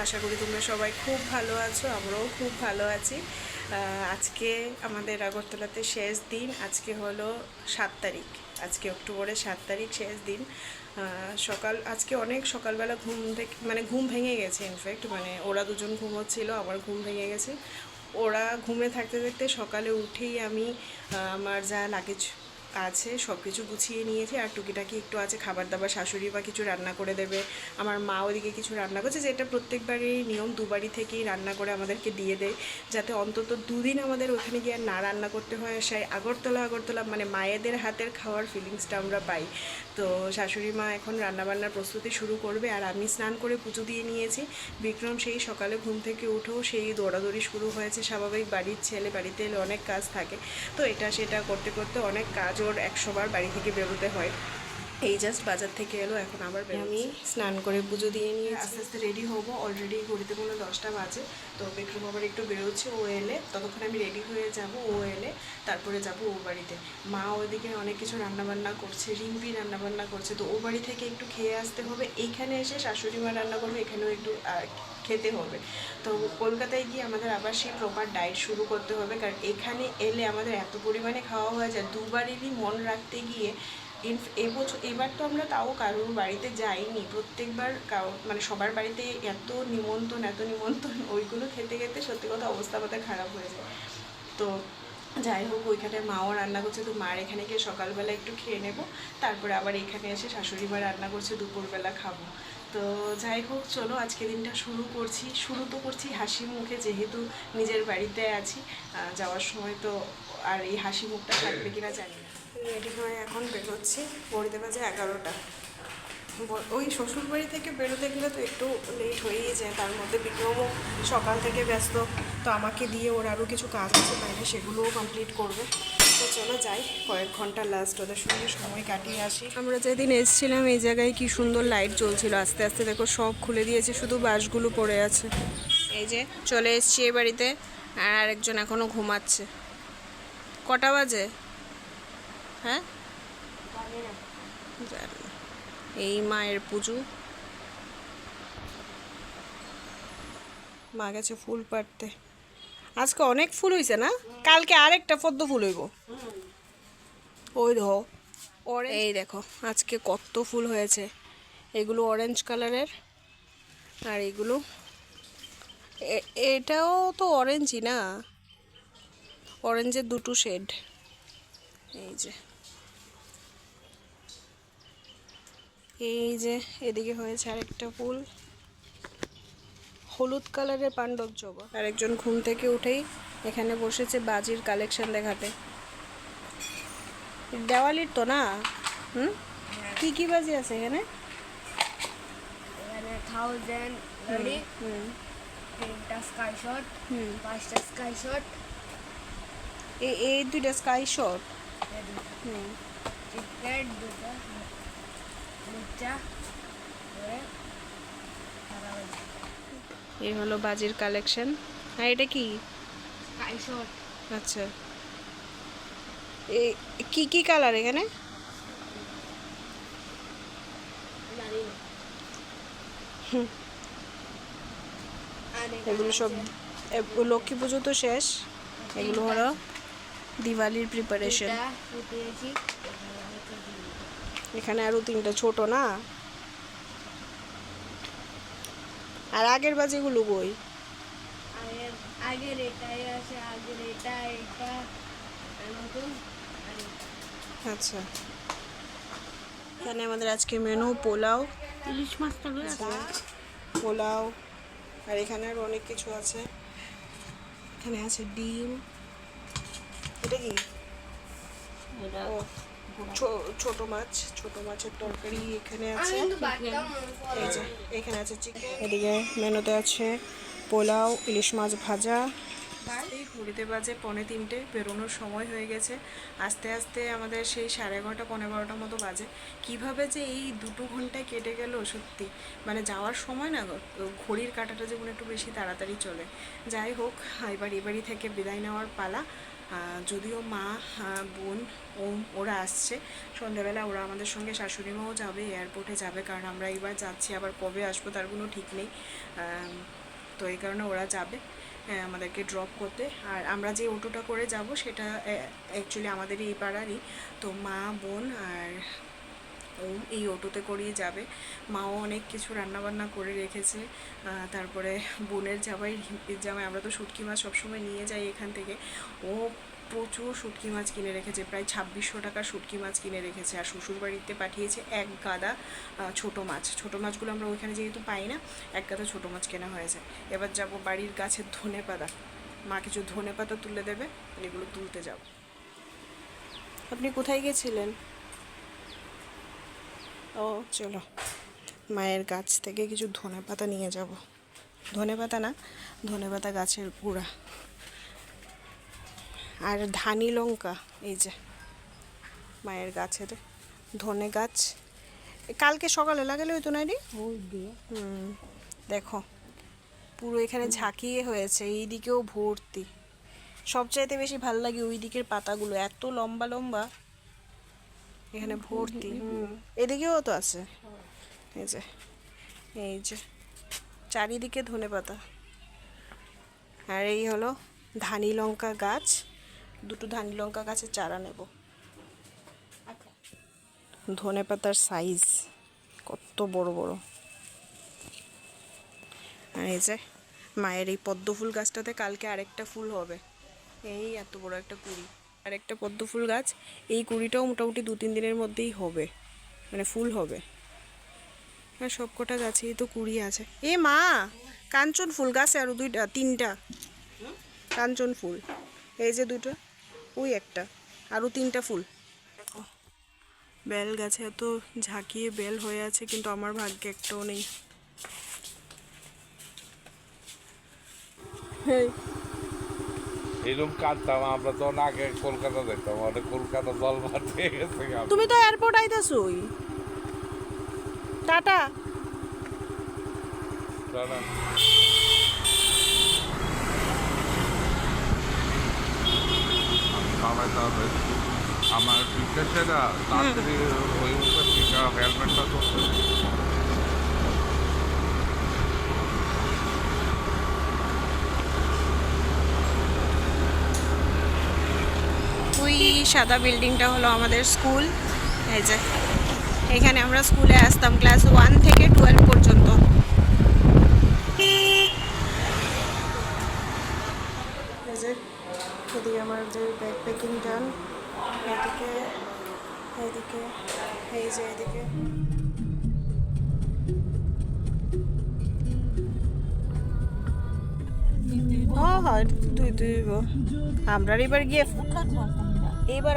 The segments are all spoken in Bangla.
আশা করি তোমরা সবাই খুব ভালো আছো, আমরাও খুব ভালো আছি। আজকে আমাদের আগরতলাতে শেষ দিন। আজকে হলো 7 তারিখ, আজকে অক্টোবরের 7 তারিখ শেষ দিন। আজকে অনেক সকালবেলা ঘুম থেকে ঘুম ভেঙে গেছে। ইনফ্যাক্ট ওরা দুজন ঘুমোচ্ছিল, আমার ঘুম ভেঙে গেছে। ওরা ঘুমে থাকতে থাকতে সকালে উঠেই আমি আমার যা লাগেজ আছে সব কিছু গুছিয়ে নিয়েছি। আর টুকিটাকি একটু আছে, খাবার দাবার শাশুড়ি বা কিছু রান্না করে দেবে, আমার মা ওদিকে কিছু রান্না করছে, যেটা প্রত্যেকবারই নিয়ম, দুবারই থেকেই রান্না করে আমাদেরকে দিয়ে দেয়, যাতে অন্তত দুদিন আমাদের ওখানে গিয়ে না রান্না করতে হয়। সেই আগরতলা মায়েদের হাতের খাওয়ার ফিলিংসটা আমরা পাই। তো শাশুড়ি মা এখন রান্নাবান্নার প্রস্তুতি শুরু করবে, আর আমি স্নান করে পুজো দিয়ে নিয়েছি। বিক্রম সেই সকালে ঘুম থেকে উঠেও সেই দৌড়াদৌড়ি শুরু হয়েছে। স্বাভাবিক, বাড়ির ছেলে বাড়িতে এলে অনেক কাজ থাকে, তো এটা সেটা করতে করতে অনেক কাজ ওর 100বার বাড়ি থেকে বেরোতে হয়। এই জাস্ট বাজার থেকে এলো, এখন আবার আমি স্নান করে পুজো দিয়ে নিয়ে আস্তে আস্তে রেডি হবো। অলরেডি ঘড়িতে কোনো 10টা বাজে। তো বিক্রম আবার একটু বেরোচ্ছে, ও এলে ততক্ষণ আমি রেডি হয়ে যাব। ও এলে তারপরে যাব ও বাড়িতে। মা ওইদিকে অনেক কিছু রান্নাবান্না করছে, রিম্পি রান্নাবান্না করছে, তো ও বাড়ি থেকে একটু খেয়ে আসতে হবে। এইখানে এসে শাশুড়ি মা রান্না করবে, এখানেও একটু খেতে হবে। তো কলকাতায় গিয়ে আমাদের আবার সেই প্রপার ডায়েট শুরু করতে হবে, কারণ এখানে এলে আমাদের এত পরিমাণে খাওয়া হয়ে যায়, দুবারেরই মন রাখতে গিয়ে এবার তো আমরা তাও কারোর বাড়িতে যাইনি। প্রত্যেকবার সবার বাড়িতে এত নিমন্ত্রণ ওইগুলো খেতে খেতে সত্যি কথা অবস্থা আমাদের খারাপ হয়ে যায়। তো যাই হোক, ওইখানে মাও রান্না করছে, তো মার এখানে গিয়ে সকালবেলা একটু খেয়ে নেব, তারপরে আবার এখানে এসে শাশুড়ি মা রান্না করছে, দুপুরবেলা খাবো। তো যাই হোক, চলো আজকে দিনটা শুরু তো করছি হাসি মুখে, যেহেতু নিজের বাড়িতে আছি। যাওয়ার সময় তো আর এই হাসি মুখটা থাকবে কিনা জানি না। রেডি হয়ে এখন বেরোচ্ছি, ঘড়িতে বাজে 11টা। ওই শ্বশুরবাড়ি থেকে বেরোতে গেলে তো একটু লেট হয়েই যায়, তার মধ্যে বিক্রমও সকাল থেকে ব্যস্ত, তো আমাকে দিয়ে ওর আরও কিছু কাজ আছে বাইরে, সেগুলোও কমপ্লিট করবে। তো চলো যাই, কয়েক ঘন্টা লাস্ট ওদের সঙ্গে সময় কাটিয়ে আসি। আমরা যেদিন এসেছিলাম এই জায়গায় কি সুন্দর লাইট জ্বলছিল, আস্তে আস্তে দেখো সব খুলে দিয়েছে, শুধু বাঁশগুলো পড়ে আছে। এই যে চলে এসছি এই বাড়িতে, আর আরেকজন এখনও ঘুমাচ্ছে। কটা বাজে? হ্যাঁ, এই মায়ের পুজো। মা গেছে ফুল পাড়তে। আজকে অনেক ফুল হয়েছে না? কালকে আরেকটা পদ্ম ফুল হইব। ওই দেখো, এই দেখো আজকে কত ফুল হয়েছে। এগুলো অরেঞ্জ কালারের, আর এগুলো এটাও তো অরেঞ্জই না, অরেঞ্জের দুটো শেড। এই যে এদিকে হয়েছে আরেকটা ফুল, হলুদ কালারের পাণ্ডব জবা। আরেকজন ঘুম থেকে উঠেই এখানে বসেছে বাজির কালেকশন দেখাতে। দেওয়ালির তো না? কি কি বাজি আছে এখানে? এখানে 1000 রেডি, 3টা স্কাই শট, 5টা স্কাই শট, এই দুইটা স্কাই শট, টিকেট দুটো, দুটা এই হলো বাজির কালেকশন। আর এটা কি? Sky shot. আচ্ছা, কি কি কালার এখানে? এগুলো সব লক্ষ্মী পুজো তো শেষ, এগুলো হলো দিওয়ালির প্রিপারেশন। এখানে আরো 3টা ছোট না? আর আগের বাজিগুলো কই? আগের এটাই আছে, আগের এটা নতুন। আচ্ছা, এখানে আমাদের আজকে মেনু পোলাও, ইলিশ মাছটা পোলাও, আর এখানে আরো অনেক কিছু আছে। এখানে আছে ডিম, এটা কি? ছোট মাছের তরকারি এখানে আছে। এই যে এখানে আছে চিকেন, এদিকে মেনুতে আছে পোলাও, ইলিশ মাছ ভাজা। এই ঘড়িতে বাজে 2:45, বেরোনোর সময় হয়ে গেছে। আস্তে আস্তে আমাদের সেই 11:30 12:15 মতো বাজে। কিভাবে যে এই 2 ঘন্টায় কেটে গেল সত্যি, যাওয়ার সময় না ঘড়ির কাঁটাটা যেমন একটু বেশি তাড়াতাড়ি চলে। যাই হোক, এবার এই বাড়ি থেকে বিদায় নেওয়ার পালা। যদিও মা, বোন, ওরা আসছে সন্ধ্যাবেলা, ওরা আমাদের সঙ্গে শাশুড়ি মাও যাবে, এয়ারপোর্টে যাবে, কারণ আমরা এইবার যাচ্ছি, আবার কবে আসবো তার কোনো ঠিক নেই। তো এই কারণে ওরা যাবে আমাদেরকে ড্রপ করতে। আর আমরা যে অটোটা করে যাব সেটা অ্যাকচুয়ালি আমাদেরই এই পাড়ারই। তো মা, বোন আর ও এই অটোতে করেই যাবে। মাও অনেক কিছু রান্নাবান্না করে রেখেছে। তারপরে বোনের জামাই, রিম্পির জামাই, আমরা তো শুটকি মাছ সবসময় নিয়ে যাই এখান থেকে, ও প্রচুর শুটকি মাছ কিনে রেখেছে, প্রায় 2600 টাকার শুটকি মাছ কিনে রেখেছে। আর শ্বশুরবাড়িতে পাঠিয়েছে এক গাদা ছোটো মাছ। ছোটো মাছগুলো আমরা ওইখানে যেহেতু পাই না, এক গাদা ছোটো মাছ কেনা হয়েছে। এবার যাব বাড়ির গাছের ধনেপাতা, মা কিছু ধনেপাতা তুলে দেবে, এগুলো তুলতে যাব। আপনি কোথায় গেছিলেন? ও চলো, মায়ের গাছ থেকে কিছু ধনেপাতা নিয়ে যাব। ধনেপাতা না, ধনেপাতা গাছের গুঁড়া আর ধানি লঙ্কা, এই যে মায়ের গাছের ধনে গাছ, কালকে সকালে লাগালে হইতো না রে। দেখো পুরো এখানে ঝাঁকিয়ে হয়েছে, এই দিকেও ভর্তি। সবচাইতে বেশি ভালো লাগে ওই দিকের পাতাগুলো, এত লম্বা লম্বা, এখানে ভর্তি। এদিকেও তো আছে, এই যে এই যে চারিদিকে ধনেপাতা। আর এই হলো ধানি লঙ্কা গাছ, দুটো ধানি লঙ্কা গাছের চারা নেব। ধনেপাতার সাইজ কত বড় বড়। আর এই যে মায়ের এই পদ্ম ফুল গাছটাতে কালকে আরেকটা ফুল হবে, এই এত বড় একটা কুড়ি। আর একটা পদ্ম ফুল গাছ, এই কুড়িটাও মোটামুটি 2-3 দিনের মধ্যেই হবে, মানে ফুল হবে। হ্যাঁ, সব কটা গাছেই তো কুড়ি আছে। এ মা, কাঞ্চন ফুল গাছে আরো 2-3টা কাঞ্চন ফুল, এই যে 2টা, ওই একটা, আরো 3টা ফুল। দেখো বেল গাছে এত ঝাঁকিয়ে বেল হয়ে আছে, কিন্তু আমার ভাগ্যে একটাও নেই। এরকম কাটতাম আমরা তো আগে কলকাতা দেখতাম, আমাদের কলকাতা জল ভাত হয়ে গেছে। তুমি তো এয়ারপোর্ট আইতাছই, টাটা। আমার টিচারটা তাড়াতাড়ি ওই হেলমেটটা করতে। ওই সাদা বিল্ডিংটা হলো আমাদের স্কুল। এই যে এখানে আমরা স্কুলে আসতাম ক্লাস 1 থেকে 12 পর্যন্ত। এদিকে আমার যে ব্যাগ প্যাকিং ডান, এদিকে এদিকে এই যে এদিকে হয় তুই তুই আমরা এবার গিয়ে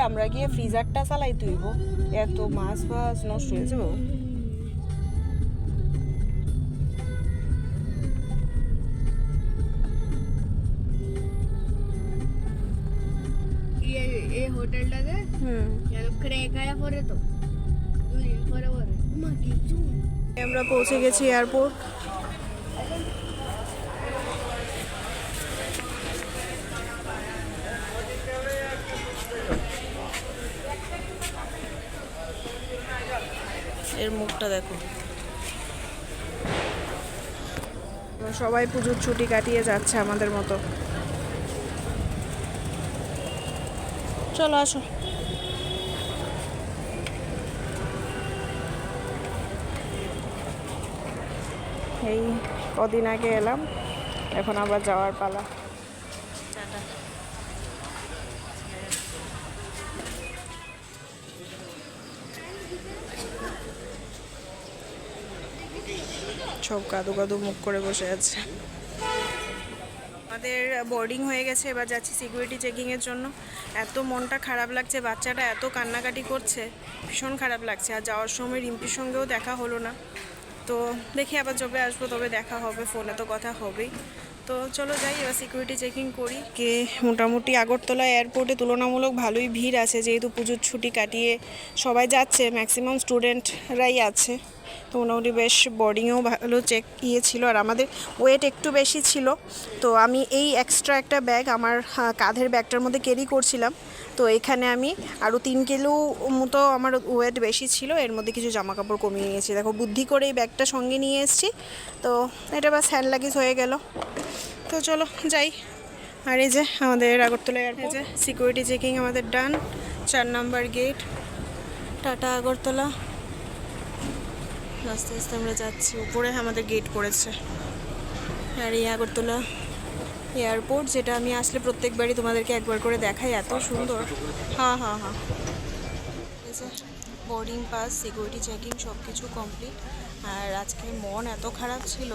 আমরা গিয়ে ফ্রিজারটা চালাই তুইব, এত মাছ ফাছ নষ্ট হয়ে যাবো। এই হোটেলটাতে ক্র্যাক আয়া পরে তো 2 দিন পরে পরে আমরা পৌঁছে গেছি এয়ারপোর্ট। এর মুখটা দেখো। সবাই পুজোর ছুটি কাটিয়ে যাচ্ছে আমাদের মতো। চলো আসো। এই কদিন আগে এলাম, এখন আবার যাওয়ার পালা। সব কাদু কাদু মুখ করে বসে আছে। আমাদের বোর্ডিং হয়ে গেছে, এবার যাচ্ছি সিকিউরিটি চেকিংয়ের জন্য। এত মনটা খারাপ লাগছে, বাচ্চাটা এত কান্নাকাটি করছে, ভীষণ খারাপ লাগছে। আর যাওয়ার সময় রিম্পির সঙ্গেও দেখা হলো না, তো দেখি আবার যবে আসবো তবে দেখা হবে, ফোনে তো কথা হবেই। তো তো চলো যাই এবার সিকিউরিটি চেকিং করি। কে মোটামুটি আগরতলা এয়ারপোর্টে তুলনামূলক ভালোই ভিড় আছে, যেহেতু পুজোর ছুটি কাটিয়ে সবাই যাচ্ছে, ম্যাক্সিমাম স্টুডেন্টরাই আছে। তো মোটামুটি বেশ বোর্ডিংয়েও ভালো চেক ছিল, আর আমাদের ওয়েট একটু বেশি ছিল। তো আমি এই এক্সট্রা একটা ব্যাগ আমার কাঁধের ব্যাগটার মধ্যে ক্যারি করছিলাম। তো এখানে আমি আরও 3 কিলো মতো আমার ওয়েট বেশি ছিল, এর মধ্যে কিছু জামা কাপড় কমিয়ে নিয়েছি। দেখো বুদ্ধি করে এই ব্যাগটা সঙ্গে নিয়ে এসেছি। তো এটা বাস হ্যান্ড লাগেজ হয়ে গেল। তো চলো যাই। আর এই যে আমাদের আগরতলা এয়ারপোর্ট, যে সিকিউরিটি চেকিং আমাদের ডান, 4 নম্বর গেট, টাটা আগরতলা। আস্তে আস্তে আমরা যাচ্ছি, উপরে আমাদের গেট পড়েছে। আর এই আগরতলা এয়ারপোর্ট, যেটা আমি আসলে প্রত্যেকবারই তোমাদেরকে একবার করে দেখাই, এত সুন্দর। হ্যাঁ হ্যাঁ হ্যাঁ, এই যে বোর্ডিং পাস, সিকিউরিটি চেকিং সব কিছু কমপ্লিট। আর আজকে মন এত খারাপ ছিল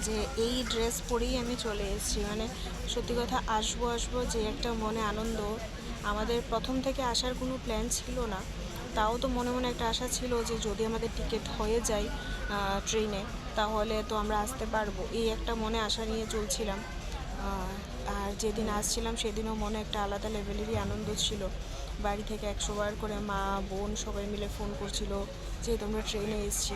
যে এই ড্রেস পরেই আমি চলে এসেছি। মানে সত্যি কথা, আসবো যে একটা মনে আনন্দ। আমাদের প্রথম থেকে আসার কোনো প্ল্যান ছিল না, তাও তো মনে মনে একটা আশা ছিল যে যদি আমাদের টিকিট হয়ে যায় ট্রেনে, তাহলে তো আমরা আসতে পারবো, এই একটা মনে আশা নিয়ে চলছিলাম। আর যেদিন আসছিলাম সেদিনও মনে একটা আলাদা লেভেলেরই আনন্দ ছিল। বাড়ি থেকে 100 বার করে মা বোন সবাই মিলে ফোন করছিল যে তোমরা ট্রেনে এসেছি,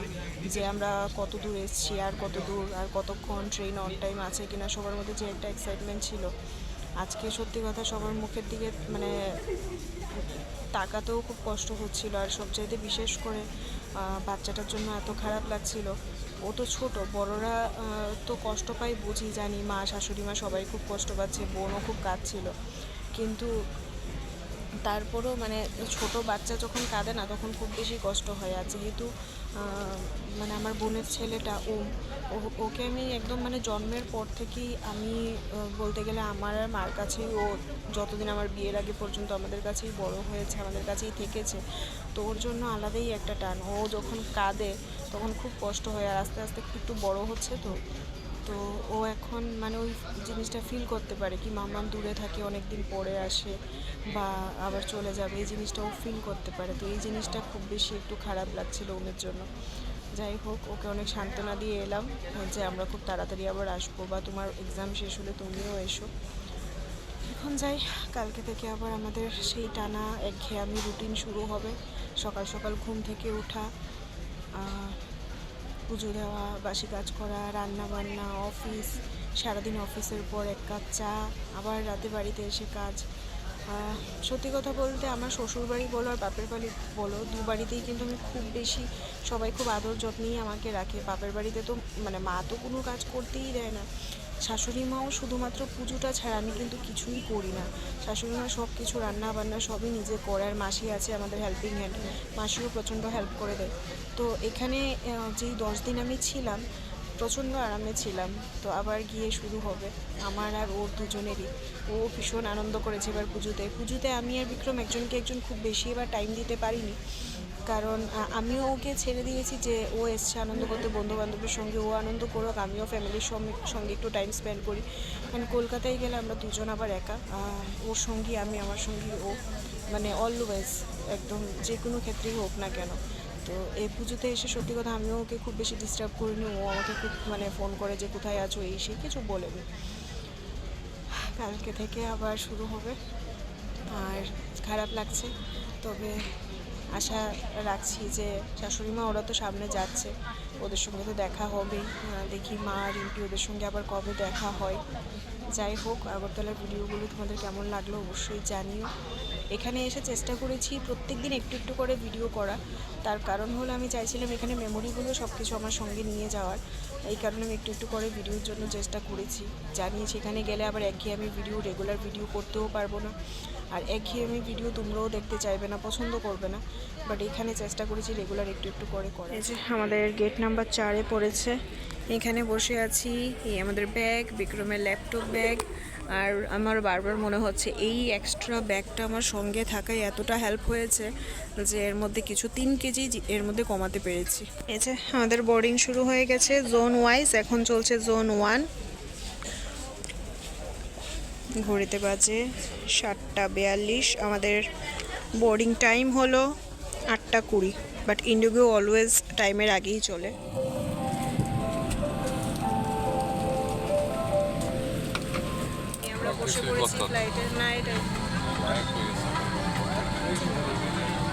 যে আমরা কত দূর এসেছি, আর কত দূর, আর কতক্ষণ ট্রেন অন টাইম আছে কিনা, সবার মধ্যে যে একটা এক্সাইটমেন্ট ছিল। আজকে সত্যি কথা সবার মুখের দিকে মানে তাকাতেও খুব কষ্ট হচ্ছিল। আর সবচাইতে বিশেষ করে বাচ্চাটার জন্য এত খারাপ লাগছিল। ও তো ছোট, বড়রা তো কষ্ট পাই বুঝি, জানি, মা শাশুড়ি মা সবাই খুব কষ্ট পাচ্ছে, বোনও খুব কাঁদছিল। কিন্তু তারপরেও মানে ছোট বাচ্চা যখন কাঁদে না, তখন খুব বেশি কষ্ট হয়। আর যেহেতু মানে আমার বোনের ছেলেটা ওকে আমি একদম মানে জন্মের পর থেকেই আমি বলতে গেলে আমার আর মার কাছেই, ও যতদিন আমার বিয়ের আগে পর্যন্ত আমাদের কাছেই বড় হয়েছে, আমাদের কাছেই থেকেছে। তো ওর জন্য আলাদাই একটা টান। ও যখন কাঁদে তখন খুব কষ্ট হয়। আর আস্তে আস্তে একটু বড় হচ্ছে, তো ও এখন মানে ওই জিনিসটা ফিল করতে পারে কি মাম্মাম দূরে থাকে, অনেক দিন পরে আসে বা আবার চলে যাবে, এই জিনিসটা ও ফিল করতে পারে। তো এই জিনিসটা খুব বেশি একটু খারাপ লাগছিল ওদের জন্য। যাই হোক, ওকে অনেক সান্ত্বনা দিয়ে এলাম যে আমরা খুব তাড়াতাড়ি আবার আসবো, বা তোমার এক্সাম শেষ হলে তুমিও এসো। এখন যাই, কালকে থেকে আবার আমাদের সেই টানা একঘেয়েমি রুটিন শুরু হবে। সকাল সকাল ঘুম থেকে ওঠা, পুজো দেওয়া, বাসি কাজ করা, রান্না বান্না, অফিস, সারাদিন অফিসের পর 1 কাপ চা, আবার রাতে বাড়িতে এসে কাজ। সত্যি কথা বলতে আমার শ্বশুরবাড়ি বলো আর বাপের বাড়ি বলো, 2 বাড়িতেই কিন্তু আমি খুব বেশি, সবাই খুব আদর যত্নেই আমাকে রাখে। বাপের বাড়িতে তো মানে মা তো কোনো কাজ করতেই দেয় না, শাশুড়ি মাও শুধুমাত্র পুজোটা ছাড়া আমি কিন্তু কিছুই করি না। শাশুড়ি মা সব কিছু রান্না বান্না সবই নিজে করে। আর মাসি আছে আমাদের হেল্পিং হ্যান্ড, মাসিও প্রচণ্ড হেল্প করে দেয়। তো এখানে যেই 10 দিন আমি ছিলাম প্রচণ্ড আরামে ছিলাম। তো আবার গিয়ে শুরু হবে আমার আর ওর দুজনেরই। ও ভীষণ আনন্দ করেছে এবার পুজোতে আমি আর বিক্রম একজন খুব বেশি এবার টাইম দিতে পারিনি, কারণ আমিও ওকে ছেড়ে দিয়েছি যে ও এসছে আনন্দ করতে বন্ধুবান্ধবের সঙ্গে, ও আনন্দ করুক, আমিও ফ্যামিলির সঙ্গে একটু টাইম স্পেন্ড করি। কারণ কলকাতায় গেলে আমরা দুজন আবার একা, ওর সঙ্গী আমি, আমার সঙ্গী ও, মানে অলওয়েজ, একদম যে কোনো ক্ষেত্রেই হোক না কেন। তো এই পুজোতে এসে সত্যি কথা আমিও ওকে খুব বেশি ডিস্টার্ব করিনি। ও আমাকে খুব মানে ফোন করে যে কোথায় আছো, এই সে কিছু বলেনি। কালকে থেকে আবার শুরু হবে, আর খারাপ লাগছে, তবে আশা রাখছি যে শাশুড়ি মা ওরা তো সামনে যাচ্ছে, ওদের সঙ্গে তো দেখা হবেই। দেখি মা রিম্পি ওদের সঙ্গে আবার কবে দেখা হয়। যাই হোক, আগরতলার ভিডিওগুলো তোমাদের কেমন লাগলো অবশ্যই জানিও। এখানে এসে চেষ্টা করেছি প্রত্যেক দিন একটু একটু করে ভিডিও করা, তার কারণ হলো আমি চাইছিলাম এখানে মেমোরিগুলো সব কিছু আমার সঙ্গে নিয়ে যাওয়ার। এই কারণে আমি একটু একটু করে ভিডিওর জন্য চেষ্টা করেছি। জানি সেখানে গেলে আবার একঘেয়েমি ভিডিও, রেগুলার ভিডিও করতেও পারবো না, আর একঘেয়েমি ভিডিও তোমরাও দেখতে চাইবে না, পছন্দ করবে না। বাট এখানে চেষ্টা করেছি রেগুলার একটু একটু করে করা। এই যে আমাদের গেট নাম্বার 4-এ পড়েছে, এখানে বসে আছি। এই আমাদের ব্যাগ, বিক্রমের ল্যাপটপ ব্যাগ। আর আমার বারবার মনে হচ্ছে এই এক্সট্রা ব্যাগটা আমার সঙ্গে থাকায় এতটা হেল্প হয়েছে যে এর মধ্যে কিছু 3 কেজি এর মধ্যে কমাতে পেরেছি। এই যে আমাদের বোর্ডিং শুরু হয়ে গেছে জোন ওয়াইজ, এখন চলছে জোন 1। ঘড়িতে বাজে 7:42। আমাদের বোর্ডিং টাইম হলো 8:20, বাট ইন্ডিগো অলওয়েজ টাইমের আগেই চলে। বসে কিছুই পড়েছি করতে হতো না। ফ্লাইটের না এটাই অনেক হয়ে গেছে।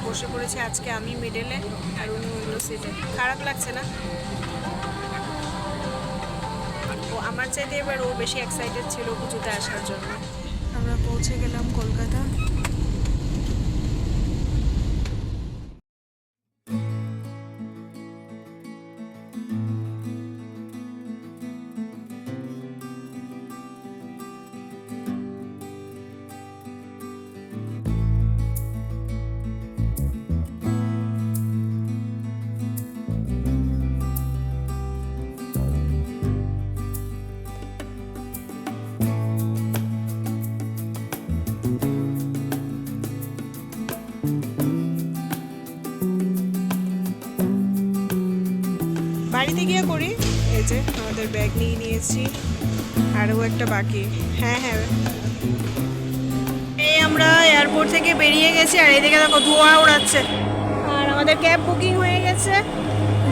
বসে পড়েছি আজকে আমি মিডলে আর উনি উইন্ডো সিটে। খারাপ লাগছে না? ও আমার চাইতে এবার ও বেশি এক্সাইটেড ছিল পুজোতে আসার জন্য। আমরা পৌঁছে গেলাম কলকাতা। বাড়িতে গিয়ে করি। এই যে আমাদের ব্যাগ নিয়ে নিয়েছি, আরও একটা বাকি। হ্যাঁ হ্যাঁ, এই আমরা এয়ারপোর্ট থেকে বেরিয়ে গেছি আর এদিকে দেখো ধোঁয়া উড়াচ্ছে। আর আমাদের ক্যাব বুকিং হয়ে গেছে,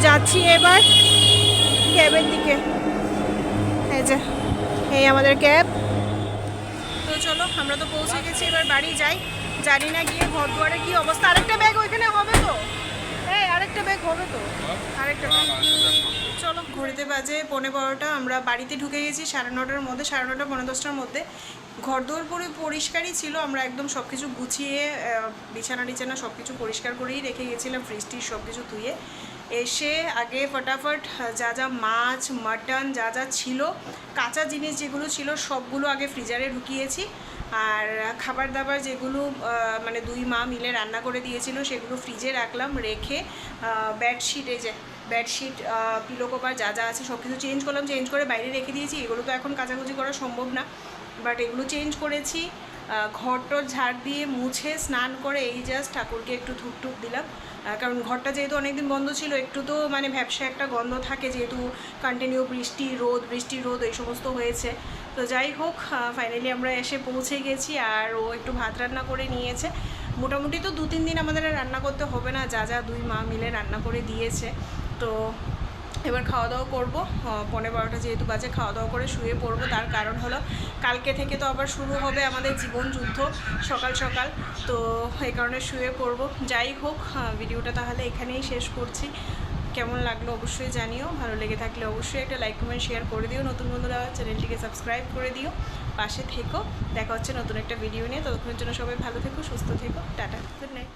যাচ্ছি এবার ক্যাবের দিকে। এই যে এই আমাদের ক্যাব। তো চলো আমরা তো পৌঁছে গেছি, এবার বাড়ি যাই। জানি না গিয়ে ঘর দুয়ারে কি অবস্থা। আরেকটা ব্যাগ ওইখানে হবে তো? হ্যাঁ আরেকটা ব্যাগ হবে তো, আরেকটা ব্যাগ। চলো, ঘড়িতে বাজে 11:15। আমরা বাড়িতে ঢুকে গেছি 9:30-র মধ্যে, 9:30 10:30-র মধ্যে। ঘরদোর পুরো পরিষ্কারই ছিল, আমরা একদম সব কিছু গুছিয়ে বিছানা টিছানা সব কিছু পরিষ্কার করেই রেখে গেছিলাম, ফ্রিজ সব কিছু ধুয়ে। এসে আগে ফটাফট যা যা মাছ মাটন যা যা ছিল, কাঁচা জিনিস যেগুলো ছিল সবগুলো আগে ফ্রিজারে ঢুকিয়েছি। আর খাবার দাবার যেগুলো মানে দুই মা মিলে রান্না করে দিয়েছিল সেগুলো ফ্রিজে রাখলাম। রেখে বেডশিট, এই যে বেডশিট পিলো কভার যা যা আছে সব কিছু চেঞ্জ করলাম, চেঞ্জ করে বাইরে রেখে দিয়েছি। এগুলো তো এখন কাচাকুচি করা সম্ভব না, বাট এগুলো চেঞ্জ করেছি। ঘরটর ঝাড় দিয়ে মুছে স্নান করে এই জাস্ট ঠাকুরকে একটু ধূপ টুপ দিলাম। কারণ ঘরটা যেহেতু অনেকদিন বন্ধ ছিল, একটু তো মানে ভ্যাপসা একটা গন্ধ থাকে, যেহেতু কন্টিনিউ বৃষ্টি রোদ এই সমস্ত হয়েছে। তো যাই হোক, ফাইনালি আমরা এসে পৌঁছে গেছি। আর ও একটু ভাত রান্না করে নিয়েছে। মোটামুটি তো 2-3 দিন আমাদের আর রান্না করতে হবে না, যা যা দুই মা মিলে রান্না করে দিয়েছে। তো এবার খাওয়া দাওয়া করবো, 11:30 যেহেতু বাজে, খাওয়া দাওয়া করে শুয়ে পড়বো। তার কারণ হলো কালকে থেকে তো আবার শুরু হবে আমাদের জীবন যুদ্ধ সকাল সকাল। তো এই কারণে শুয়ে পড়বো। যাই হোক, ভিডিওটা তাহলে এখানেই শেষ করছি। কেমন লাগলো অবশ্যই জানিও, ভালো লেগে থাকলে অবশ্যই একটা লাইক কমেন্ট শেয়ার করে দিও। নতুন বন্ধুরা চ্যানেলটিকে সাবস্ক্রাইব করে দিও, পাশে থেকো। দেখা হচ্ছে নতুন একটা ভিডিও নিয়ে। ততক্ষণের জন্য সবাই ভালো থেকো, সুস্থ থেকো, টাটা, গুড নাইট।